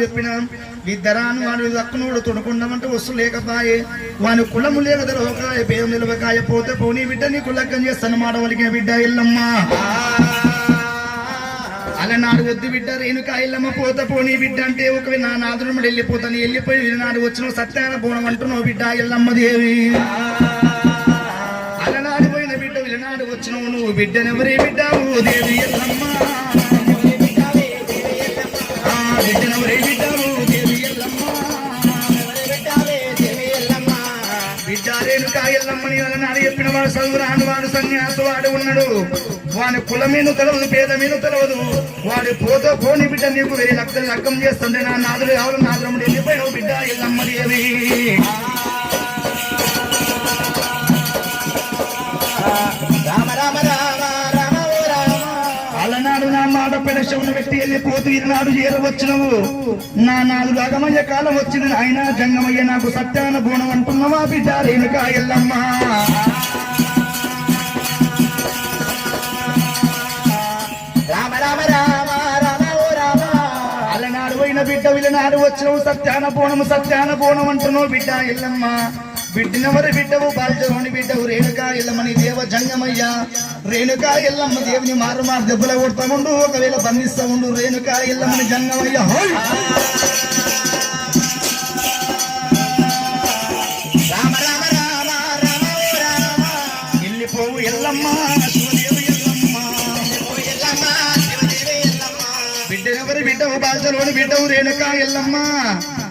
చెప్పిన ఇద్దరాను వాడు దక్కునోడు తొడుకుండమంటే వస్తు లేకపాయే వాని కులము లేక తెలవకాయ పేరు నిలవకాయ పోతే పోనీ బిడ్డ నీ కులక్కం చేస్తాను మాడవలికిన బిడ్డ ఎల్లమ్మా అలనాడు వద్దు బిడ్డ రేణుకా ఎల్లమ్మ పోత పోనీ బిడ్డ అంటే ఒక నా నాదుడు వెళ్ళిపోతాను వెళ్ళిపోయి వినాడు వచ్చిన సత్యాన పోవడం అంటున్నావు బిడ్డ ఎల్లమ్మ దేవి అలనాడు పోయిన బిడ్డ విలనాడు వచ్చినావు నువ్వు బిడ్డనెవరి బిడ్డ ఓ దేవి ఎల్లమ్మ బిడ్డనెవరి బిడ్డ ఓ దేవి ఎల్లమ్మ బిడ్డ రేణుకా ఎల్లమ్మని అలనాడు చెప్పిన వాడు చదువురాను వాడు సన్యాసు వాడు ఉన్నాడు వాని కులమీను తెలవదు పేద మీద తెలవదు వాడి పోతో పోని బిడ్డ నీకు 1000 లక్షలు లగ్గం చేస్తుంటే నా నాదుడు ఎవరు నాదురముడు వెళ్ళిపోయావు బిడ్డ ఎల్లమ్మ దేవి అలనాడు నా మాట పెడశవును పెట్టి వెళ్ళిపోతూ ఈనాడు చేరవచ్చునవు నా 4 అగమయ్య కాలం వచ్చింది ఆయన జంగమయ్య నాకు సత్యాన బోనం అంటున్నావా బిడ్డ రేణుకా ఎల్లమ్మ అలనాడు పోయిన బిడ్డ విలనాడు వచ్చినవు సత్యాన బోనం అంటున్నావు బిడ్డ ఎల్లమ్మ బిడ్డనెవరి బిడ్డవు బాల్చలోని బిడ్డవు రేణుకా ఎల్లమ్మని దేవ జంగమయ్య రేణుకా ఎల్లమ్మ దేవుని మారు దెబ్బలు కొడతా ఉండు ఒకవేళ బంధిస్తా ఉండు రేణుకా ఎల్లమ్మని జంగమయ్య వెళ్ళిపోవు ఎల్లమ్మ శివదేవి ఎల్లమ్మ బిడ్డనెవరి బిడ్డవు బాల్చలోని బిడ్డవు రేణుకా ఎల్లమ్మ